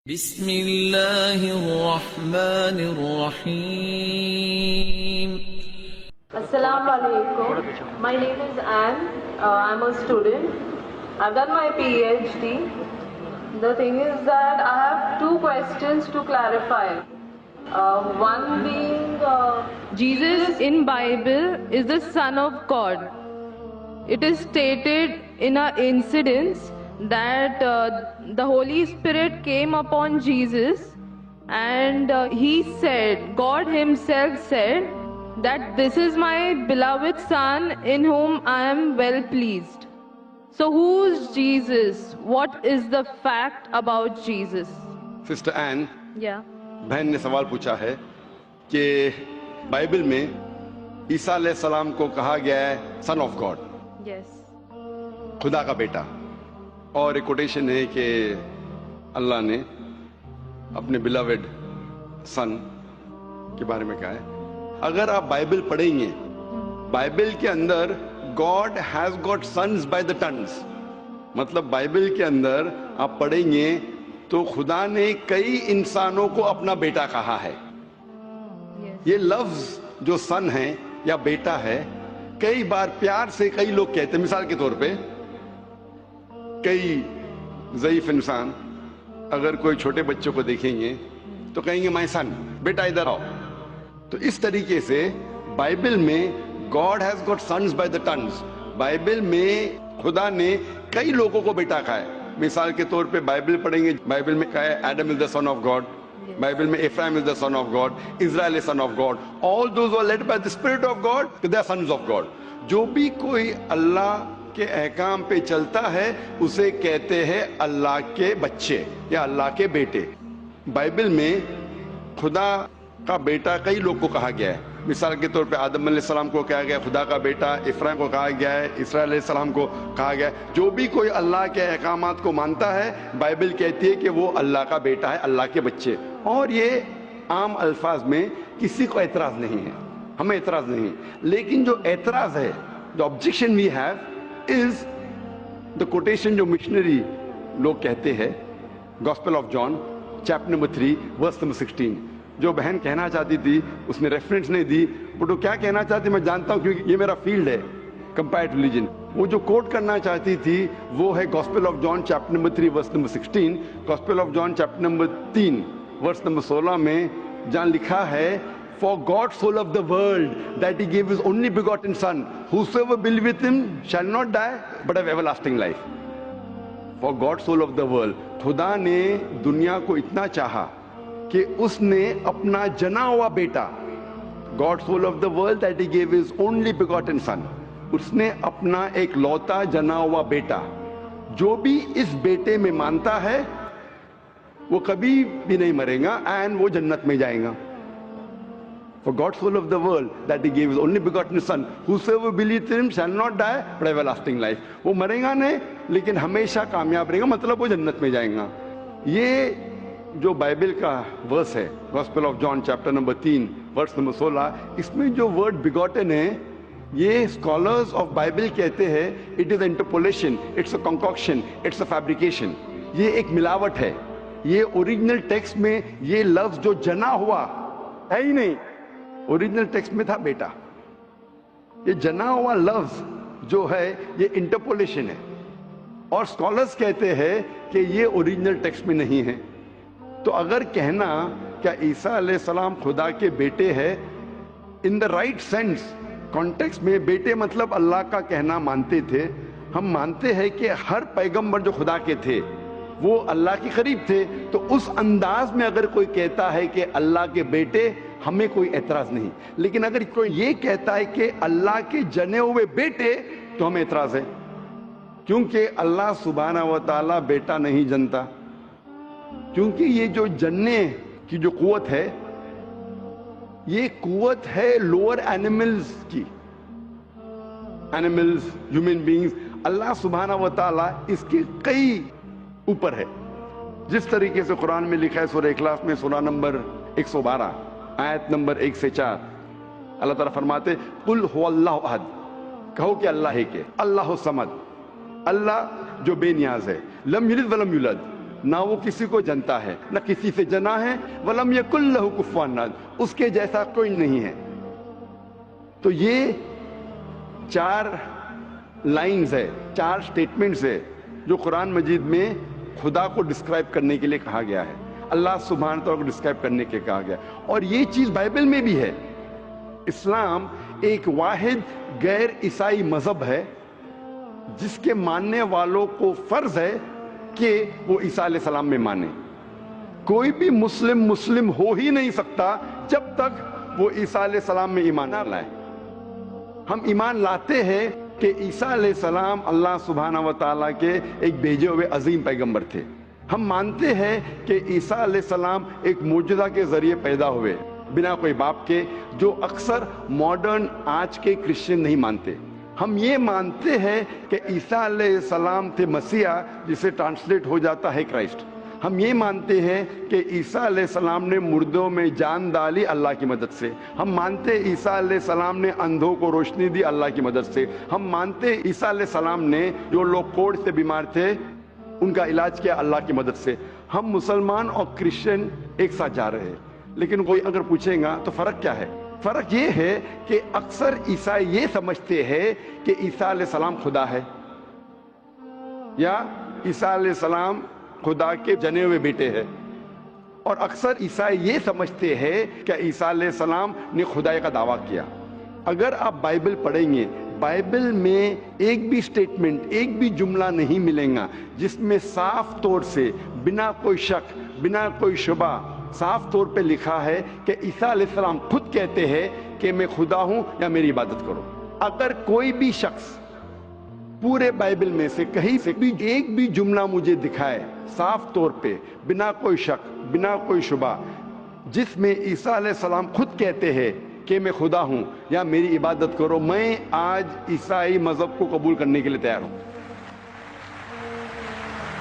بسم اللہ الرحمن الرحیم. Assalamu alaikum. My name is Anne. I'm a student. I've done my PhD. The thing is that I have two questions to clarify. One being, Jesus in Bible is the Son of God. It is stated in an incident that the Holy Spirit came upon Jesus and he said, God himself said, that this is my beloved Son in whom I am well pleased. So who's Jesus? What is the fact about Jesus? Sister Ann Yeah. بہن نے سوال پوچھا ہے کہ Bible میں عیسیٰ علیہ السلام کو کہا گیا ہے سن آف گاڈ، Yes. خدا کا بیٹا، اور ایک کوٹیشن ہے کہ اللہ نے اپنے بلاوڈ سن کے بارے میں کہا ہے. اگر آپ بائبل پڑھیں گے، بائبل کے اندر God has got sons by the tons, مطلب بائبل کے اندر آپ پڑھیں گے تو خدا نے کئی انسانوں کو اپنا بیٹا کہا ہے. Yes. یہ لفظ جو سن ہے یا بیٹا ہے کئی بار پیار سے کئی لوگ کہتے ہیں. مثال کے طور پہ کئی ضعیف انسان اگر کوئی چھوٹے بچوں کو دیکھیں گے تو کہیں گے مائی سن، بیٹا ادھر آؤ. تو اس طریقے سے بائبل میں God has got sons by the tons, Bible میں خدا نے کئی لوگوں کو بیٹا کہا ہے. مثال کے طور پہ بائبل پڑھیں گے، بائبل میں کہا ہے Adam is the son of God, Bible میں Ephraim is the son of God, Israel is son of God, all those who are led by the spirit of God they are sons of God. جو بھی کوئی اللہ کے احکام پہ چلتا ہے اسے کہتے ہیں اللہ کے بچے یا اللہ کے بیٹے. بائبل میں خدا کا بیٹا کئی لوگ کو کہا گیا ہے. مثال کے طور پہ آدم علیہ السلام کو کہا گیا خدا کا بیٹا، افرایم کو کہا گیا ہے، اسرائیل علیہ السلام کو کہا گیا ہے. جو بھی کوئی اللہ کے احکامات کو مانتا ہے بائبل کہتی ہے کہ وہ اللہ کا بیٹا ہے، اللہ کے بچے. اور یہ عام الفاظ میں کسی کو اعتراض نہیں ہے، ہمیں اعتراض نہیں. لیکن جو اعتراض ہے، جو objection we have is the quotation جو مشنری لوگ کہتے ہیں، gospel of John chapter number 3 verse number 16. جو بہن کہنا چاہتی تھی اس نے ریفرنس نہیں دی، بٹ وہ کیا کہنا چاہتی میں جانتا ہوں کیونکہ یہ میرا فیلڈ ہے، کمپیئرڈ ریلیجن. وہ جو کوٹ کرنا چاہتی تھی وہ ہے gospel of John chapter number 3 verse number 16. Gospel of John chapter number 3 verse number 16 میں جہاں لکھا ہے For God so loved the world that he gave his only begotten son, whosoever believeth him shall not die but have everlasting life. For God so loved the world. خدا نے دنیا کو اتنا چاہا کہ اس نے اپنا جنا ہوا بیٹا، God so loved the world that he gave his only begotten son. اس نے اپنا ایک لوتا جنا ہوا بیٹا، جو بھی اس بیٹے میں مانتا ہے وہ کبھی بھی نہیں مرے گا and وہ جنت میں جائے گا. For God so loved the world that he gave his only begotten son, whosoever believeth in him shall not die but have everlasting life. وہ مرے گا نہیں لیکن ہمیشہ کامیاب رہے گا، مطلب وہ جنت میں جائیں گا. یہ جو بائبل کا ورس ہے gospel of John chapter number 3 verse number 16، اس میں جو ورڈ بیگوٹن ہے یہ اسکالرز آف بائبل کہتے ہیں it is interpolation, it's a concoction, it's a fabrication. یہ ایک ملاوٹ ہے. یہ اوریجنل ٹیکسٹ میں یہ لفظ جو جنا ہوا ہے ہی نہیں، اوریجنل ٹیکسٹ میں تھا بیٹا. یہ جنا ہوا لفظ جو ہے یہ انٹرپولیشن ہے، اور اسکالرز کہتے ہیں کہ یہ اوریجنل ٹیکسٹ میں نہیں ہے. تو اگر کہنا کیا عیسیٰ علیہ السلام خدا کے بیٹے ہیں ان دا رائٹ سینس کانٹیکسٹ میں، بیٹے مطلب اللہ کا کہنا مانتے تھے. ہم مانتے ہیں کہ ہر پیغمبر جو خدا کے تھے وہ اللہ کے قریب تھے. تو اس انداز میں اگر کوئی کہتا ہے کہ اللہ کے بیٹے، ہمیں کوئی اعتراض نہیں. لیکن اگر کوئی یہ کہتا ہے کہ اللہ کے جنے ہوئے بیٹے تو ہمیں اعتراض ہے، کیونکہ اللہ سبحانہ و تعالیٰ بیٹا نہیں جنتا. کیونکہ یہ جو جننے کی جو قوت ہے یہ قوت ہے لوور اینیملز کی، اینیملز، ہیومن بینگز. اللہ سبحانہ و تعالیٰ اس کے کئی اوپر ہے. جس طریقے سے قرآن میں لکھا ہے سورہ اخلاص میں سورہ نمبر 112 آیت نمبر 1 سے 4، اللہ تعالیٰ فرماتے قل هو اللہ احد، کہو کہ اللہ ہے کہ اللہ الصمد، اللہ جو بے نیاز ہے، لم یلد ولم یولد، نہ وہ کسی کو جنتا ہے نہ کسی سے جنا ہے، ولم یکن لہ کفوا احد، اس کے جیسا کوئی نہیں ہے۔ تو یہ 4 لائنز ہے، 4 سٹیٹمنٹس ہے جو قرآن مجید میں خدا کو ڈسکرائب کرنے کے لیے کہا گیا ہے، اللہ سبحانہ تعالیٰ کو ڈسکرائب کرنے کے کہا گیا، اور یہ چیز بائبل میں بھی ہے۔ اسلام ایک واحد غیر عیسائی مذہب ہے جس کے ماننے والوں کو فرض ہے کہ وہ عیسیٰ علیہ السلام میں مانے۔ کوئی بھی مسلم ہو ہی نہیں سکتا جب تک وہ عیسیٰ علیہ السلام میں ایمان نہ لائے۔ ہم ایمان لاتے ہیں کہ عیسیٰ علیہ السلام اللہ سبحانہ و تعالیٰ کے ایک بھیجے ہوئے عظیم پیغمبر تھے۔ ہم مانتے ہیں کہ عیسیٰ علیہ السلام ایک معجزہ کے ذریعے پیدا ہوئے بنا کوئی باپ کے، جو اکثر ماڈرن آج کے کرسچن نہیں مانتے۔ ہم یہ مانتے ہیں کہ عیسیٰ علیہ السلام تھے مسیح، جسے ٹرانسلیٹ ہو جاتا ہے کرائسٹ۔ ہم یہ مانتے ہیں کہ عیسیٰ علیہ السلام نے مردوں میں جان ڈالی اللہ کی مدد سے۔ ہم مانتے ہیں عیسیٰ علیہ السلام نے اندھوں کو روشنی دی اللہ کی مدد سے۔ ہم مانتے ہیں عیسیٰ علیہ السلام نے جو لوگ کوڑ سے بیمار تھے ان کا علاج کیا اللہ کی مدد سے۔ ہم مسلمان اور کرسچن ایک ساتھ جا رہے ہیں، لیکن کوئی اگر پوچھے گا تو فرق کیا ہے؟ فرق یہ ہے کہ اکثر عیسائی یہ سمجھتے ہیں کہ عیسیٰ علیہ السلام خدا ہے، یا عیسیٰ علیہ السلام خدا کے جنے ہوئے بیٹے ہیں، اور اکثر عیسائی یہ سمجھتے ہیں کہ عیسیٰ علیہ السلام نے خدائی کا دعویٰ کیا۔ اگر آپ بائبل پڑھیں گے، بائبل میں ایک بھی سٹیٹمنٹ، ایک بھی جملہ نہیں ملے گا جس میں صاف طور سے بنا کوئی شک، بنا کوئی شبہ صاف طور پہ لکھا ہے کہ عیسیٰ علیہ السلام خود کہتے ہیں کہ میں خدا ہوں یا میری عبادت کرو۔ اگر کوئی بھی شخص پورے بائبل میں سے کہیں سے بھی ایک بھی جملہ مجھے دکھائے صاف طور پہ بنا کوئی شک، بنا کوئی شبہ، جس میں عیسیٰ علیہ السلام خود کہتے ہیں کہ میں خدا ہوں یا میری عبادت کرو، میں آج عیسائی مذہب کو قبول کرنے کے لیے تیار ہوں۔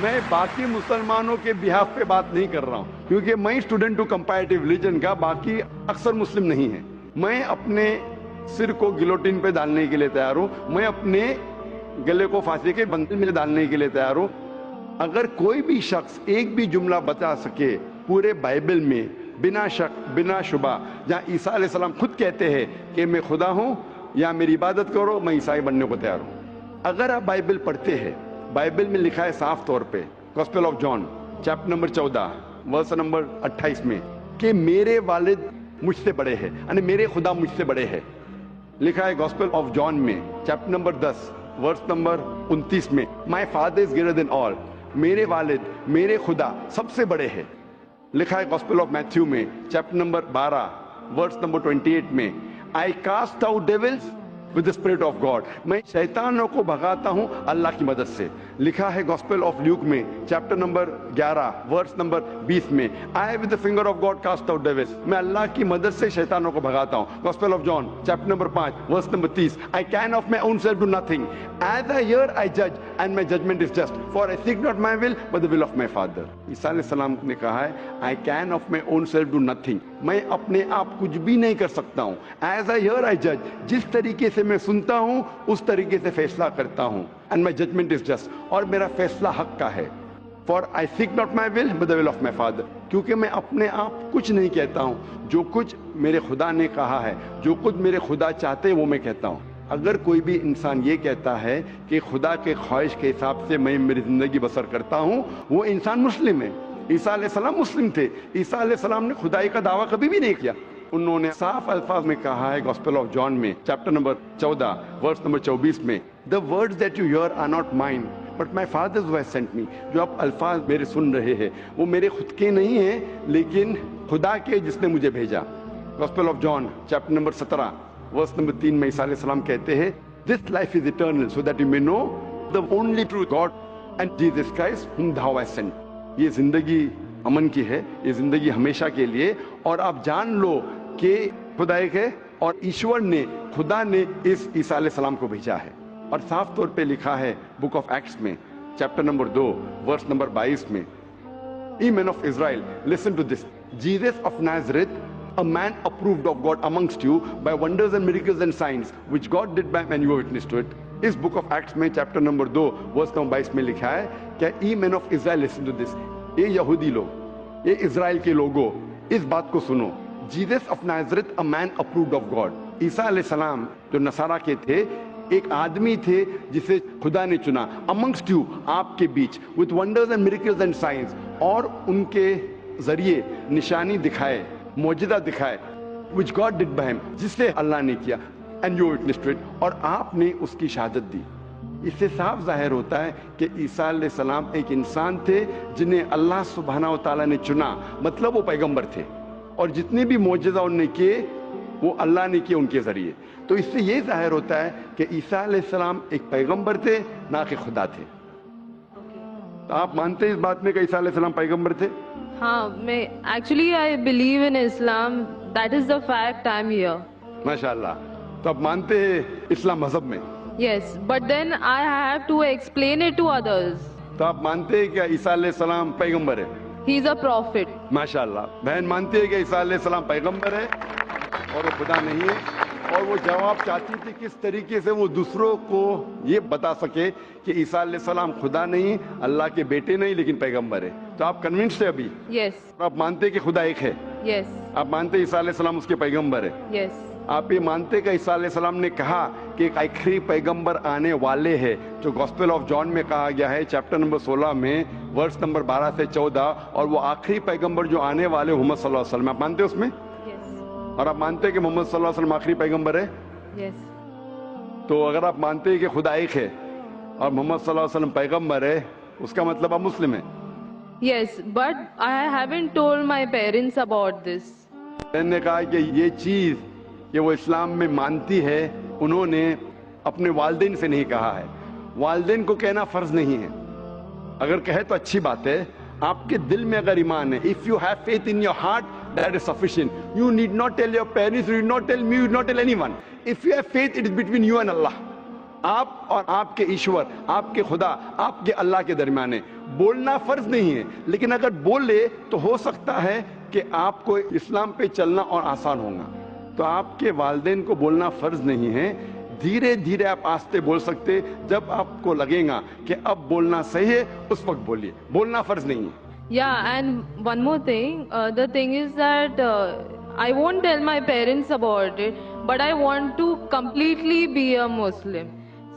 میں باقی مسلمانوں کے بہاف پہ بات نہیں کر رہا ہوں، کیونکہ میں اسٹوڈنٹ ہوں کمپیریٹیو ریلیجن کا، باقی اکثر مسلم نہیں ہیں۔ میں اپنے سر کو گلوٹین پہ ڈالنے کے لیے تیار ہوں، میں اپنے گلے کو پھانسی کے بندل میں ڈالنے کے لیے تیار ہوں۔ اگر کوئی بھی شخص ایک بھی جملہ بتا سکے پورے بائبل میں بنا شک، بنا شبہ، جہاں عیسیٰ علیہ السلام خود کہتے ہیں کہ میں خدا ہوں یا میری عبادت کرو، میں عیسائی بننے کو تیار ہوں۔ اگر آپ بائبل پڑھتے ہیں، بائبل میں لکھا ہے صاف طور پہ، gospel of John chapter number 14 verse number 28 میں، کہ میرے والد مجھ سے بڑے ہیں، یعنی میرے خدا مجھ سے بڑے ہیں۔ لکھا ہے گاسپل آف جان میں چیپٹر نمبر 10 ورس نمبر 29 میں، my father is greater than آل، میرے والد، میرے خدا سب سے بڑے ہیں۔ لکھا ہے گاسپل آف میتھیو میں چیپٹر نمبر 12 ورس نمبر 28 میں، I cast out devils with the spirit of God، میں شیطانوں کو بھگاتا ہوں اللہ کی مدد سے۔ لکھا ہے گاسپل آف لیوک میں چیپٹر نمبر 11 ورس نمبر 20 میں، I with the finger of God cast out devils، میں اللہ کی مدد سے شیطانوں کو بھگاتا ہوں۔ Gospel of John chapter number 5 verse number 30، I can of my own self do nothing، as I hear I judge and my judgment is just، for I seek not my will but the will of my Father۔ عیسیٰ علیہ السلام نے کہا ہے I can of my own self do nothing، میں اپنے آپ کچھ بھی نہیں کر سکتا ہوں۔ As I hear I judge، جس طریقے سے میں سنتا ہوں اس طریقے سے فیصلہ کرتا ہوں، and my judgment is just، اور میرا فیصلہ حق کا ہے۔ for I seek not my will but the will of my Father، کیونکہ میں اپنے آپ کچھ نہیں کہتا ہوں، جو کچھ میرے خدا نے کہا ہے، جو کچھ میرے خدا چاہتے ہیں وہ میں کہتا ہوں۔ اگر کوئی بھی انسان یہ کہتا ہے کہ خدا کے خواہش کے حساب سے میں میری زندگی بسر کرتا ہوں، وہ انسان مسلم ہے۔ عیسیٰ علیہ السلام مسلم تھے، عیسیٰ علیہ السلام نے خدائی کا دعویٰ کبھی بھی نہیں کیا۔ انہوں نے صاف الفاظ میں کہا ہے گاسپل آف جان میں چیپٹر نمبر 14 ورس نمبر 24 میں، the words that you hear are not mine but my father's who has sent me، جو آپ الفاظ میرے سن رہے ہیں وہ میرے خود کے نہیں ہیں لیکن خدا کے جس نے مجھے بھیجا۔ Gospel of John chapter number 17 verse number 3 میں عیسیٰ علیہ السلام کہتے ہیں this life is eternal so that you may know the only true God and Jesus Christ whom thou hast sent۔ یہ زندگی امن کی ہے، یہ زندگی ہمیشہ کے لیے، اور آپ جان لو کہ خدا ایک ہے اور ایشور نے، خدا نے اس عیسیٰ علیہ السلام کو بھیجا ہے۔ اور صاف طور پہ لکھا ہے بک آف ایکٹس میں چیپٹر نمبر 2 ورس نمبر 22 میں، Ye men of Israel, listen to this, Jesus of Nazareth, a man approved of God amongst you by wonders and miracles and signs which God did by and you were witness to it۔ اس book of Acts میں chapter number 2 verse number 22 میں لکھا ہے کہ Ye men of Israel, listen to this، یہ یہودی لوگ، یہ اسرائیل کے لوگوں، اس بات کو سنو، Jesus of Nazareth a man approved of God. عیسیٰ علیہ السلام جو نصارہ کے تھے، ایک آدمی تھے جسے خدا نے چنا amongst you، آپ کے بیچ، with wonders and miracles and signs، اور ان کے ذریعے نشانی دکھائے، معجزہ دکھائے، which God did by him، جس سے اللہ نے کیا، and you witnessed it، اور آپ نے اس کی شہادت دی۔ اس سے صاف ظاہر ہوتا ہے کہ عیسیٰ علیہ السلام ایک انسان تھے جنہیں اللہ سبحانہ و تعالیٰ نے چنا، مطلب وہ پیغمبر تھے، اور جتنے بھی معجزہ انہوں نے کیے وہ اللہ نے کیے ان کے ذریعے۔ تو اس سے یہ ظاہر ہوتا ہے کہ عیسیٰ علیہ السلام ایک پیغمبر تھے، نہ کہ خدا تھے۔ تو آپ مانتے ہیں اس بات میں کہ عیسیٰ علیہ السلام پیغمبر تھے؟ ہاں، میں actually I believe in Islam, that is the fact I am here. ماشاء اللہ، تو آپ مانتے ہیں اسلام مذہب میں؟ Yes, but then I have to explain it to others. تو آپ مانتے ہیں کہ عیسیٰ علیہ السلام پیغمبر ہے؟ ہی از اے پروفٹ۔ ماشاء اللہ، بہن مانتی ہے کہ عیسیٰ علیہ السلام پیغمبر ہے اور وہ خدا نہیں ہے، اور وہ جواب چاہتی تھی کس طریقے سے وہ دوسروں کو یہ بتا سکے کہ عیسیٰ علیہ السلام خدا نہیں، اللہ کے بیٹے نہیں، لیکن پیغمبر ہے۔ تو آپ کنونسڈ ہے ابھی؟ یس۔ آپ مانتے ہیں کہ خدا ایک ہے؟ یس۔ آپ مانتے ہیں عیسیٰ علیہ السلام اس کے پیغمبر ہے؟ یس۔ آپ یہ مانتے کہ عیسیٰ علیہ السلام نے کہا کہ ایک آخری پیغمبر آنے والے ہیں، جو گوسپل آف جان میں کہا گیا ہے چیپٹر نمبر 16 میں ورس نمبر 12 سے 14، اور وہ آخری پیغمبر جو آنے والے محمد صلی اللہ علیہ وسلم، آپ مانتے ہیں اس میں؟ اور آپ مانتے ہیں کہ محمد صلی اللہ علیہ وسلم آخری پیغمبر ہے؟ یس۔ تو اگر آپ مانتے ہیں کہ خدا ایک ہے اور محمد صلی اللہ علیہ وسلم پیغمبر ہے، اس کا مطلب آپ مسلم ہیں؟ Yes, but I haven't told my parents about this. میں نے کہا کہ یہ چیز کہ وہ اسلام میں مانتی ہے، انہوں نے اپنے والدین سے نہیں کہا ہے۔ والدین کو کہنا فرض نہیں ہے، اگر کہے تو اچھی بات ہے۔ آپ کے دل میں اگر ایمان ہے، if you have faith in your heart, that is sufficient. You need not tell your parents, you need not tell me, you need not tell anyone. If you have faith, it is between you and Allah. آپ اور آپ کے ایشور، آپ کے خدا، آپ کے اللہ کے درمیان ہے۔ بولنا فرض نہیں ہے، لیکن اگر بولے تو ہو سکتا ہے کہ آپ کو اسلام پہ چلنا اور آسان ہوگا۔ تو آپ کے والدین کو بولنا فرض نہیں ہے، دھیرے دھیرے آپ آستے بول سکتے، جب آپ کو لگے گا کہ اب بولنا صحیح ہے اس وقت بولیے، بولنا فرض نہیں ہے۔ Yeah, and one more thing, the thing is that I won't tell my parents about it, but I want to completely be a Muslim.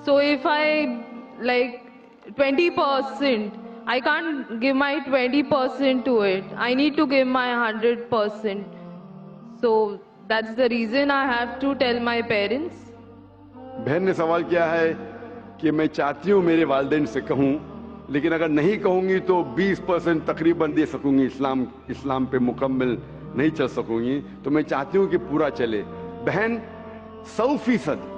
So if I like 20%, I can't give my 20% to it. I need to give my 100%. So that's the reason I have to tell my parents. بہن نے سوال کیا ہے کہ میں چاہتی ہوں میرے والدین سے کہوں، لیکن اگر نہیں کہوں گی تو 20% تقریباً دے سکوں گی، اسلام پہ مکمل نہیں چل سکوں گی، تو میں چاہتی ہوں کہ پورا چلے۔ بہن 100%،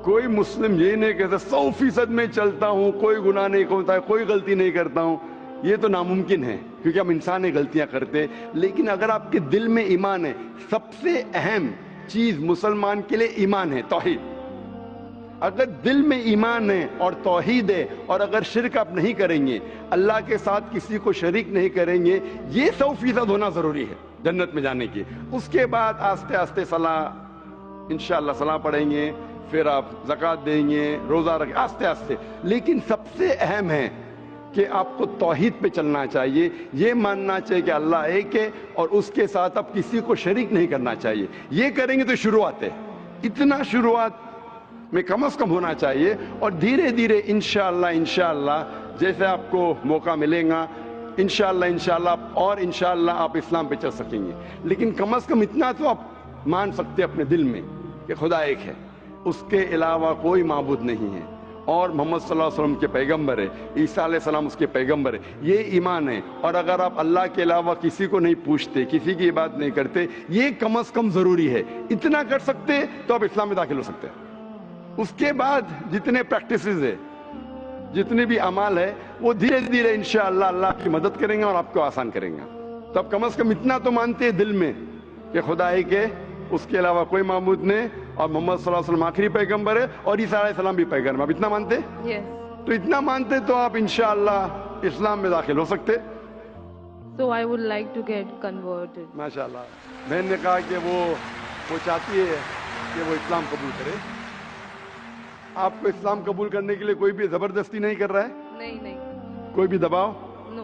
کوئی مسلم یہ نہیں کہتا 100% میں چلتا ہوں، کوئی گناہ نہیں کرتا ہے، کوئی غلطی نہیں کرتا ہوں، یہ تو ناممکن ہے کیونکہ ہم انسان ہیں، غلطیاں کرتے۔ لیکن اگر آپ کے دل میں ایمان ہے، سب سے اہم چیز مسلمان کے لیے ایمان ہے، توحید۔ اگر دل میں ایمان ہے اور توحید ہے، اور اگر شرک آپ نہیں کریں گے، اللہ کے ساتھ کسی کو شریک نہیں کریں گے، یہ 100% ہونا ضروری ہے جنت میں جانے کی۔ اس کے بعد آستے آستے صلاح، انشاءاللہ صلاح پڑھیں گے، پھر آپ زکوٰۃ دیں گے، روزہ رکھیں، آستے آستے۔ لیکن سب سے اہم ہے کہ آپ کو توحید پہ چلنا چاہیے، یہ ماننا چاہیے کہ اللہ ایک ہے اور اس کے ساتھ آپ کسی کو شریک نہیں کرنا چاہیے۔ یہ کریں گے تو شروعات ہے، اتنا شروعات میں کم از کم ہونا چاہیے، اور دھیرے دھیرے انشاءاللہ جیسے آپ کو موقع ملے گا، انشاءاللہ اور انشاءاللہ آپ اسلام پہ چل سکیں گے۔ لیکن کم از کم اتنا تو آپ مان سکتے اپنے دل میں کہ خدا ایک ہے، اس کے علاوہ کوئی معبود نہیں ہے، اور محمد صلی اللہ علیہ وسلم کے پیغمبر ہے، عیسیٰ علیہ السلام اس کے پیغمبر ہے، یہ ایمان ہے۔ اور اگر آپ اللہ کے علاوہ کسی کو نہیں پوچھتے، کسی کی عبادت نہیں کرتے، یہ کم از کم ضروری ہے۔ اتنا کر سکتے تو آپ اسلام میں داخل ہو سکتے ہیں۔ اس کے بعد جتنے پریکٹسز ہے، جتنے بھی اعمال ہے، وہ دھیرے دھیرے انشاءاللہ اللہ آپ کی مدد کریں گے اور آپ کو آسان کریں گے۔ تو اب کم از کم اتنا تو مانتے ہیں دل میں کہ خدا ایک ہے، اس کے علاوہ کوئی معبود نہیں، اور محمد صلی اللہ علیہ وسلم آخری پیغمبر ہے، اور عیسیٰ علیہ السلام بھی پیغمبر۔ آپ اتنا مانتے؟ Yes. تو اتنا مانتے تو آپ انشاءاللہ اسلام میں داخل ہو سکتے۔ So I would like to get converted. ماشاءاللہ، بہن نے کہا کہ وہ چاہتی ہے کہ وہ اسلام قبول کرے۔ آپ کو اسلام قبول کرنے کے لیے کوئی بھی زبردستی نہیں کر رہا ہے؟ نہیں، کوئی بھی دباؤ؟ No.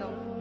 No.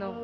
No.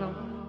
No.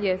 Yes.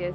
Yes.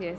Yes.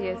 Yes.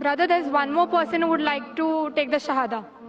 Brother, there's one more person who would like to take the Shahada.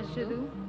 Ashhadu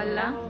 Allah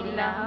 ilaha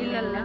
illallah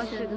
ashhadu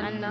anna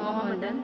Muhammadan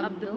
abduhu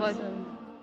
wa rasuluhu।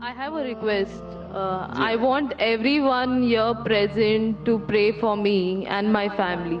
I have a request. I want everyone here present to pray for me and my family.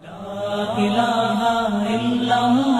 لا إله إلا الله